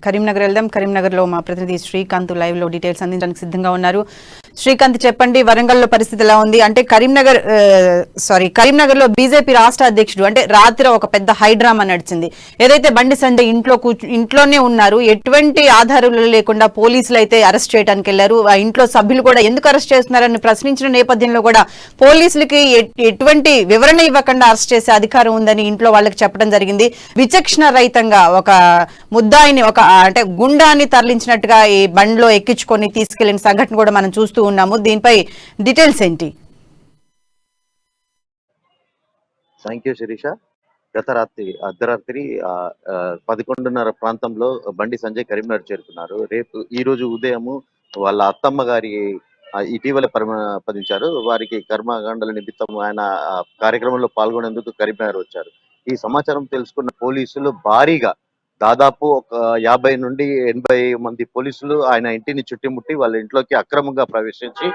కరీంనగర్ వెళ్దాం. కరీంనగర్లో మా ప్రతినిధి శ్రీకాంత్ లైవ్ లో డీటెయిల్స్ అందించడానికి సిద్ధంగా ఉన్నారు. శ్రీకాంత్, చెప్పండి, వరంగల్లో పరిస్థితి ఎలా ఉంది? అంటే కరీంనగర్ లో బీజేపీ రాష్ట్ర అధ్యక్షుడు అంటే రాత్రి ఒక పెద్ద హైడ్రామా నడిచింది. ఏదైతే బండి సంజయ్ ఇంట్లోనే ఉన్నారు, ఎటువంటి ఆధారాలు లేకుండా పోలీసులు అయితే అరెస్ట్ చేయడానికి వెళ్లారు. ఆ ఇంట్లో సభ్యులు కూడా ఎందుకు అరెస్ట్ చేస్తున్నారని ప్రశ్నించిన నేపథ్యంలో కూడా పోలీసులకి ఎటువంటి వివరణ ఇవ్వకుండా అరెస్ట్ చేసే అధికారం ఉందని ఇంట్లో వాళ్ళకి చెప్పడం జరిగింది. విచక్షణ రహితంగా ఒక ముద్దాయిని అంటే గుండాన్ని తరలించినట్టుగా ఈ బండిలో ఎక్కించుకొని తీసుకెళ్లిన సంఘటన కూడా మనం చూస్తూ ఉన్నాము. దీనిపై డీటెయిల్స్ ఏంటి? Thank you Shirisha. గత రాత్రి అర్ధరాత్రి 11:30 ప్రాంతంలో బండి సంజయ్ కరీంనగర్ చేరుకున్నారు. ఈ రోజు ఉదయము వాళ్ళ అత్తమ్మ గారి ఇటీవల పదించారు. వారికి కర్మకాండల నిమిత్తం ఆయన కార్యక్రమంలో పాల్గొనేందుకు కరీంనగర్ వచ్చారు. ఈ సమాచారం తెలుసుకున్న పోలీసులు భారీగా దాదాపు ఒక 50 నుండి 80 మంది పోలీసులు ఆయన ఇంటిని చుట్టుముట్టి వాళ్ళ ఇంట్లోకి అక్రమంగా ప్రవేశించి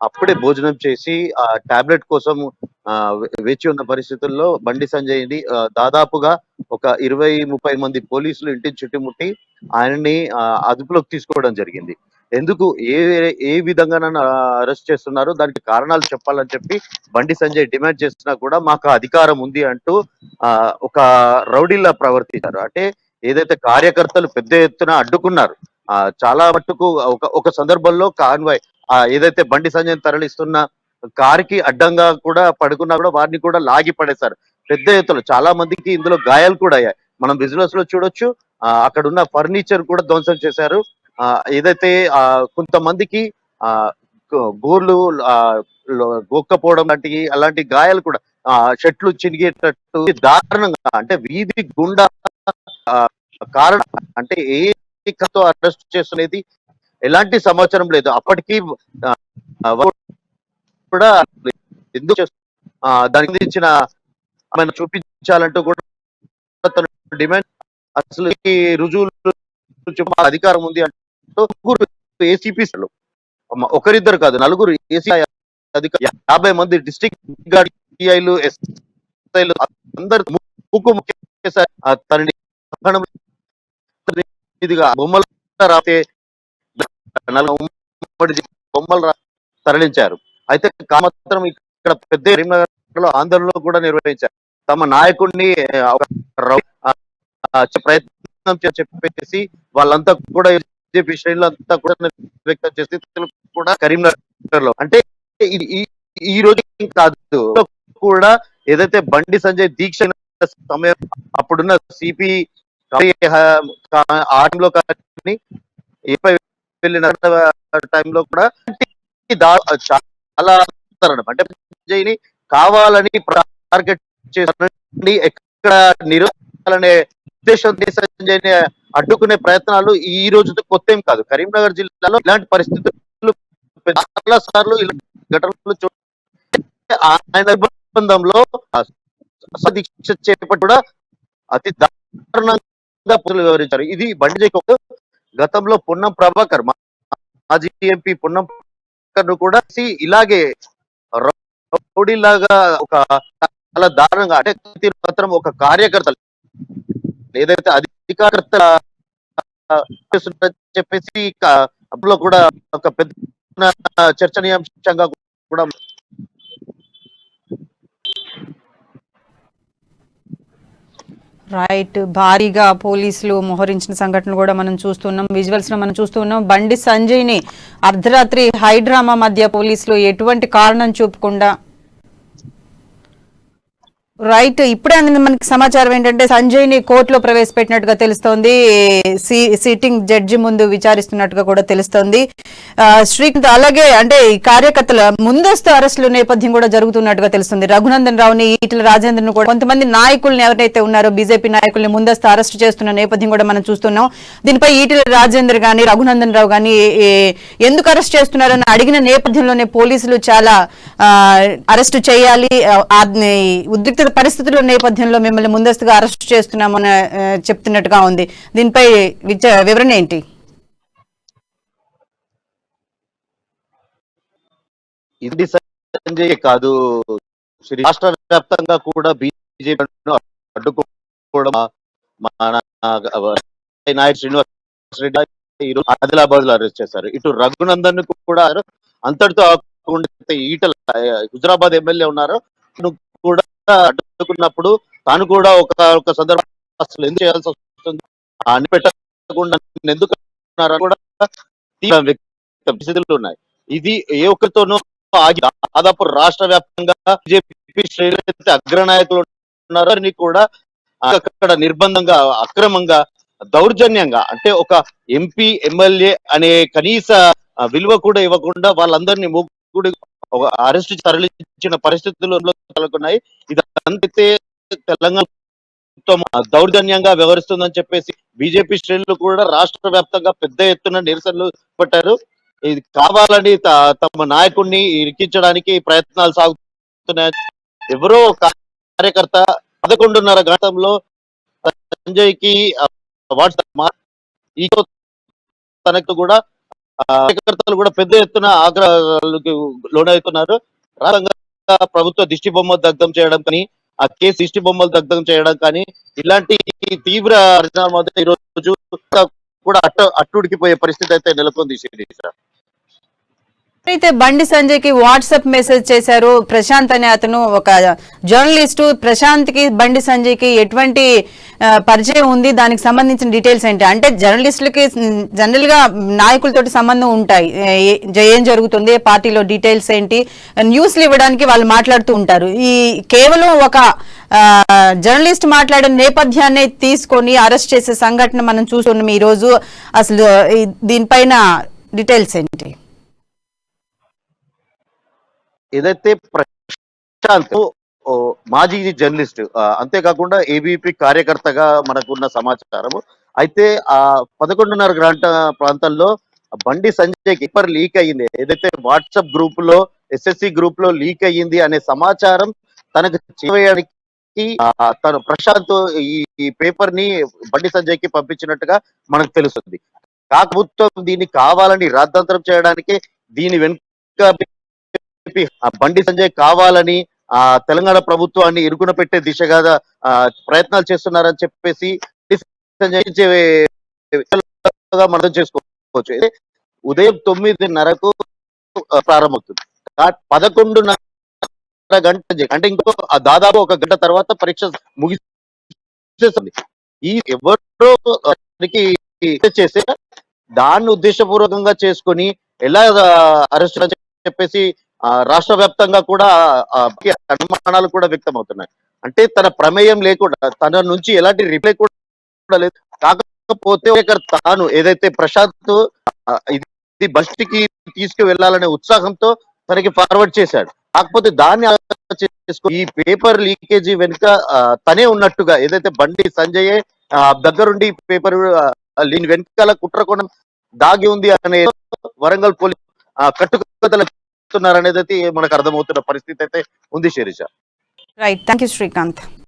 అప్పుడే భోజనం చేసి ఆ టాబ్లెట్ కోసం వేచి ఉన్న పరిస్థితుల్లో బండి సంజయ్ ని దాదాపుగా ఒక 20-30 మంది పోలీసులు ఇంటిని చుట్టుముట్టి ఆయనని అదుపులోకి తీసుకోవడం జరిగింది. ఎందుకు ఏ విధంగా నన్ను అరెస్ట్ చేస్తున్నారు, దానికి కారణాలు చెప్పాలని చెప్పి బండి సంజయ్ డిమాండ్ చేస్తున్నా కూడా మాకు అధికారం ఉంది అంటూ ఒక రౌడీలా ప్రవర్తించారు. అంటే ఏదైతే కార్యకర్తలు పెద్ద ఎత్తున అడ్డుకున్నారు, చాలా మట్టుకు ఒక సందర్భంలో కాన్వాయ్ ఏదైతే బండి సంజయ్ తరలిస్తున్న కారుకి అడ్డంగా కూడా పడుకున్నా కూడా వారిని కూడా లాగి పడేశారు పెద్ద ఎత్తున. చాలా మందికి ఇందులో గాయాలు కూడా అయ్యాయి. మనం విజువల్స్ లో చూడొచ్చు. అక్కడ ఉన్న ఫర్నిచర్ కూడా ధ్వంసం చేశారు. ఏదైతే కొంతమందికి గోర్లు గోక్కపోవడం లాంటివి అలాంటి గాయాలు కూడా చెట్లు చినిగేటట్టు దారుణంగా, అంటే వీధి గుండా కారణం అంటే అరెస్ట్ చేస్తున్నది ఎలాంటి సమాచారం లేదు. అప్పటికీ కూడా ఎందుకు దానికి సంబంధించిన ఆమెను చూపించాలంటూ కూడా డిమాండ్, అసలు ఈ రుజువులు అధికారం ఉంది అంటూ ఏసీపీ ఒకరిద్దరు కాదు, నలుగురు ఏసీ అధికారులు, 50 మంది డిస్ట్రిక్ట్ గార్డు ఎస్ఐలు అందరు తనని బొమ్మలు రాతే బొమ్మలు తరలించారు. అయితే మాత్రం ఇక్కడ పెద్ద కరీంనగర్ లో ఆందోళన కూడా నిర్వహించారు. తమ నాయకుడిని ప్రయత్నం చెప్పేసి వాళ్ళంతా కూడా బీజేపీ శ్రేణులు అంతా కూడా వ్యక్తం చేసి కూడా కరీంనగర్ లో అంటే ఈ రోజు కాదు కూడా ఏదైతే బండి సంజయ్ దీక్ష సమయం అప్పుడున్న సిపి ఆటంలో కానీ వెళ్ళిన టైంలో కూడా చాలా అంటే సంజయ్ని కావాలని టార్గెట్ చేసి ఎక్కడ నిరోధాలనే ఉద్దేశంతో సంజయ్ని అడ్డుకునే ప్రయత్నాలు ఈ రోజు కొత్త ఏం కాదు. కరీంనగర్ జిల్లాలో ఇలాంటి పరిస్థితులు చాలా సార్లు ఘటనలు ఆయన నిర్బంధంలో దీక్ష చేపట్టి కూడా అతి దారుణంగా వివరించారు. ఇది బండి గతంలో పొన్నం ప్రభాకర్ మాజీ ఎంపీ పొన్నం ప్రభాకర్ కూడా ఇలాగే రౌడీలాగా ఒక చాలా దారుణంగా అంటే మాత్రం ఒక కార్యకర్తలు ఏదైతే అధికారకర్త చెప్పేసి అందులో కూడా ఒక పెద్ద చర్చనీయాంశంగా కూడా రైట్. భారీగా పోలీసులు మోహరించిన సంఘటనలు కూడా మనం చూస్తున్నాం, విజువల్స్ లో మనం చూస్తున్నాం. బండి సంజయ్ ని అర్ధరాత్రి హైడ్రామా మధ్య పోలీసులు ఎటువంటి కారణం చూపకుండా రైట్. ఇప్పుడే మనకి సమాచారం ఏంటంటే సంజయ్ ని కోర్టులో ప్రవేశపెట్టినట్టుగా తెలుస్తోంది. సిట్టింగ్ జడ్జి ముందు విచారిస్తున్నట్టుగా కూడా తెలుస్తోంది. శ్రీకాంత్, అలాగే అంటే ఈ కార్యకర్తల ముందస్తు అరెస్టుల నేపథ్యం కూడా జరుగుతున్నట్టుగా తెలుస్తుంది. రఘునందన్ రావుని, ఈటెల రాజేందర్ను కూడా కొంతమంది నాయకుల్ని ఎవరైతే ఉన్నారో బీజేపీ నాయకుల్ని ముందస్తు అరెస్ట్ చేస్తున్న నేపథ్యం కూడా మనం చూస్తున్నాం. దీనిపై ఈటెల రాజేందర్ గాని రఘునందన్ రావు గాని ఎందుకు అరెస్ట్ చేస్తున్నారని అడిగిన నేపథ్యంలోనే పోలీసులు చాలా అరెస్టు చేయాలి, ఉద్రిక్త పరిస్థితుల నేపథ్యంలో మిమ్మల్ని ముందస్తుగా అరెస్ట్ చేస్తున్నామని చెప్తున్నట్టుగా ఉంది. దీనిపై వివరణ ఏంటి? ఇది సంజయ్ కాదు, రాష్ట్ర వ్యాప్తంగా కూడా బీజేపీ అడ్డుకోవడం నాయకుడు శ్రీనివాస్ రెడ్డి ఈరోజు ఆదిలాబాద్ లో అరెస్ట్ చేశారు. ఇటు రఘునందన్ కూడా అంతటితో ఆగకుండా ఈటల హుజరాబాద్ ఎమ్మెల్యే ఉన్నారు కూడా అడ్డుకున్నప్పుడు తాను కూడా ఒక సందర్భం అసలు ఎందుకు చేయాల్సి వస్తుంది అని పెట్టకుండా ఎందుకు అన్నారని కూడా తీవ్ర వ్యక్త పరిస్థితులు ఉన్నాయి. ఇది ఏ ఒక్కరితోనూ ఆగి దాదాపు రాష్ట్ర వ్యాప్తంగా బీజేపీ శ్రేణులైతే అగ్రనాయకులు ఉన్నారని కూడా అక్కడ నిర్బంధంగా అక్రమంగా దౌర్జన్యంగా అంటే ఒక ఎంపీ ఎమ్మెల్యే అనే కనీస విలువ కూడా ఇవ్వకుండా వాళ్ళందరినీ ముగ్గురు అరెస్ట్ తరలించిన పరిస్థితులు నెలకొన్నాయి. ఇదంతే తెలంగాణ ప్రభుత్వం దౌర్జన్యంగా వ్యవహరిస్తుందని చెప్పేసి బీజేపీ శ్రేణులు కూడా రాష్ట్ర వ్యాప్తంగా పెద్ద ఎత్తున నిరసనలు పట్టారు. ఇది కావాలని తమ నాయకుడిని ఇరికించడానికి ప్రయత్నాలు సాగుతున్నాయి. ఎవరో కార్యకర్త 11:30 గంటలో సంజయ్ కి వాట్సాప్ ఈ తనకు కూడా కార్యకర్తలు కూడా పెద్ద ఎత్తున ఆగ్రహాలకు లోనవుతున్నారు. రాష్ట్రంగా ప్రభుత్వ దిష్టి బొమ్మలు దగ్ధం చేయడం కానీ ఆ కేసు దిష్టి బొమ్మలు దగ్ధం చేయడం కానీ ఇలాంటి తీవ్ర పరిణామాలు ఈ రోజు కూడా అట్టుడికిపోయే పరిస్థితి అయితే నెలకొంది. అయితే బండి సంజయ్ కి వాట్సాప్ మెసేజ్ చేశారు ప్రశాంత్ అనే అతను, ఒక జర్నలిస్టు. ప్రశాంత్ కి బండి సంజయ్ కి ఎటువంటి పరిచయం ఉంది, దానికి సంబంధించిన డీటెయిల్స్ ఏంటి? అంటే జర్నలిస్టులకి జనరల్ గా నాయకులతోటి సంబంధం ఉంటాయి, ఏం జరుగుతుంది పార్టీలో డీటెయిల్స్ ఏంటి, న్యూస్లు ఇవ్వడానికి వాళ్ళు మాట్లాడుతూ ఉంటారు. ఈ కేవలం ఒక జర్నలిస్ట్ మాట్లాడిన నేపథ్యాన్ని తీసుకొని అరెస్ట్ చేసే సంఘటన మనం చూస్తున్నాం ఈ రోజు. అసలు దీనిపైన డీటెయిల్స్ ఏంటి? ఏదైతే ప్రశాంత్ మాజీ జర్నలిస్ట్, అంతేకాకుండా ఏబీపీ కార్యకర్తగా మనకున్న సమాచారం అయితే ఆ 11:30 గంట ప్రాంతంలో బండి సంజయ్ పేపర్ లీక్ అయ్యింది, ఏదైతే వాట్సాప్ గ్రూప్ లో ఎస్ఎస్సి గ్రూప్ లో లీక్ అయ్యింది అనే సమాచారం తనకు చేయడానికి తను ప్రశాంత్ ఈ పేపర్ ని బండి సంజయ్ కి పంపించినట్టుగా మనకు తెలుస్తుంది. కాకపోతే దీన్ని కావాలని రాద్ధాంతరం చేయడానికి దీని వెనుక బండి సంజయ్ కావాలని తెలంగాణ ప్రభుత్వాన్ని ఇరుకున పెట్టే దిశగా ప్రయత్నాలు చేస్తున్నారని చెప్పేసి మనం అర్థం చేసుకోవచ్చు. ఉదయం 9:30కు ప్రారంభమవుతుంది. 11:30 గంట అంటే ఇంకో దాదాపు ఒక గంట తర్వాత పరీక్ష ముగిస్తుంది. ఈ ఎవరో చేస్తే దాన్ని ఉద్దేశపూర్వకంగా చేసుకొని ఎలా అరెస్ట్ అని చెప్పేసి రాష్ట్ర వ్యాప్తంగా కూడా అనుమానాలు కూడా వ్యక్తం అవుతున్నాయి. అంటే తన ప్రమేయం లేకుండా, తన నుంచి ఎలాంటి రిప్లై కూడా లేదు. కాకపోతే తాను ఏదైతే ప్రశాంత్ ఇది బస్టికి తీసుకు వెళ్ళాలనే ఉత్సాహంతో తనకి ఫార్వర్డ్ చేశాడు. కాకపోతే దాన్ని ఈ పేపర్ లీకేజీ వెనుక తనే ఉన్నట్టుగా, ఏదైతే బండి సంజయ్ దగ్గరుండి పేపర్ దీని వెనుకాల కుట్రకోణం దాగి ఉంది అనే వరంగల్ పోలీసు కట్టుకథలు అనేది మనకు అర్థమవుతున్న పరిస్థితి అయితే ఉంది Shirisha. Right, thank you Srikanth.